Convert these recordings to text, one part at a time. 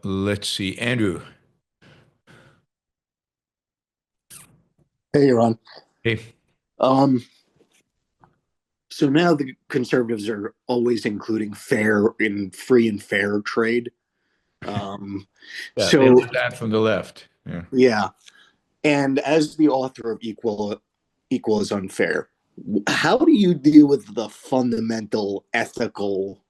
Let's see, Andrew. Hey, Yaron. Hey, Um, so now the conservatives are always including fair in free and fair trade. Um, yeah, they so learned that from the left. Yeah. yeah, and as the author of Equal is Unfair, how do you deal with the fundamental ethical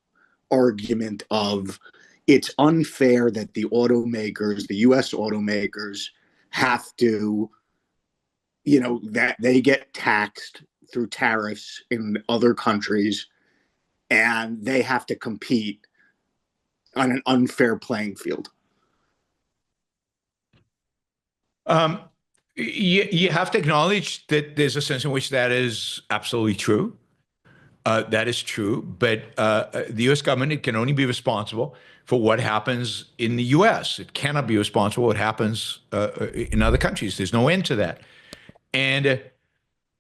argument of it's unfair that the automakers, the US automakers, have to, that they get taxed through tariffs in other countries and they have to compete on an unfair playing field. Um, you have to acknowledge that there's a sense in which that is absolutely true. That is true, but the U.S. government, it can only be responsible for what happens in the U.S. It cannot be responsible for what happens in other countries. There's no end to that. And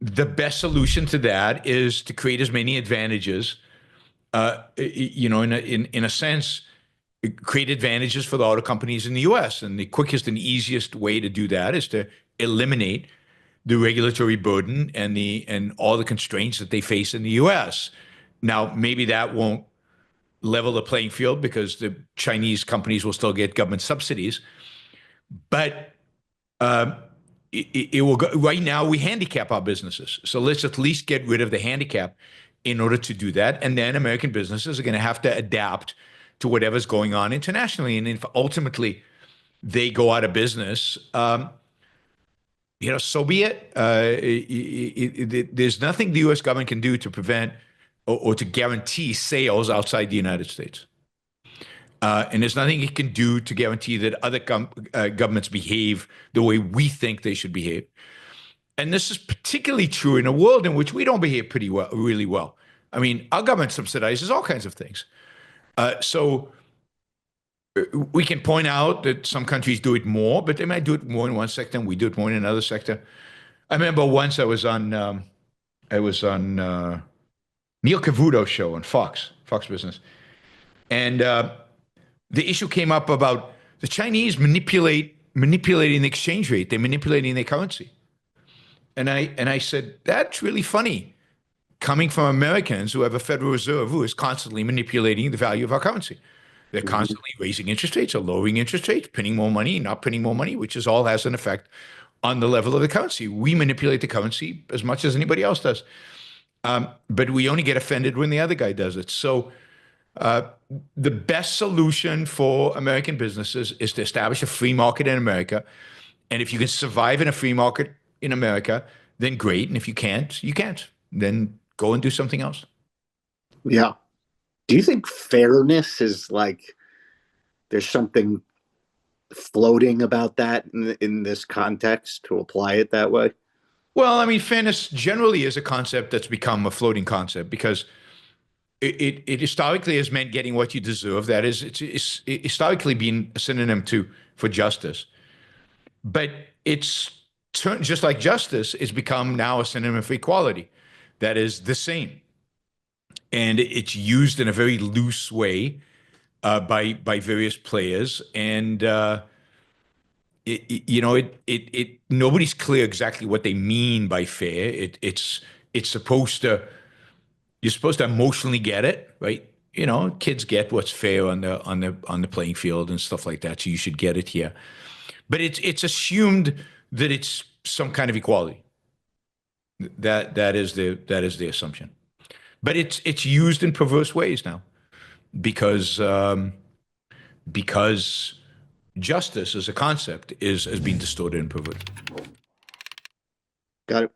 the best solution to that is to create as many advantages, in a sense, create advantages for the auto companies in the U.S. And the quickest and easiest way to do that is to eliminate the regulatory burden and all the constraints that they face in the U.S. Now, maybe that won't level the playing field because the Chinese companies will still get government subsidies, but uh, it will go. Right now, we handicap our businesses, so let's at least get rid of the handicap in order to do that, and then American businesses are going to have to adapt to whatever's going on internationally, and if ultimately they go out of business, so be it. There's nothing the U.S. government can do to prevent or to guarantee sales outside the United States. And there's nothing it can do to guarantee that other governments behave the way we think they should behave. And this is particularly true in a world in which we don't behave really well. I mean, our government subsidizes all kinds of things. So we can point out that some countries do it more, but they might do it more in one sector and we do it more in another sector. I remember once I was on Neil Cavuto's show on Fox Business, and the issue came up about the Chinese manipulating the exchange rate. They're manipulating their currency, and I said that's really funny coming from Americans who have a Federal Reserve who is constantly manipulating the value of our currency. They're Mhm. constantly raising interest rates or lowering interest rates, printing more money, not printing more money, which is all has an effect on the level of the currency. We manipulate the currency as much as anybody else does. But we only get offended when the other guy does it. So uh, the best solution for American businesses is to establish a free market in America. And if you can survive in a free market in America, then great. And if you can't, you can't. Then go and do something else. Yeah. Do you think fairness is like there's something floating about that in this context to apply it that way? Well, I mean, fairness generally is a concept that's become a floating concept because it historically has meant getting what you deserve. That is, it's historically been a synonym to for justice. But it's turned just like justice, it's become now a synonym for equality. That is the same, and it's used in a very loose way by various players, and nobody's clear exactly what they mean by fair. It's supposed to you're supposed to emotionally get it, right? Kids get what's fair on the playing field and stuff like that. So you should get it here. But it's assumed that it's some kind of equality. That is the assumption. But it's used in perverse ways now because justice as a concept is has been distorted and perverted. Got it.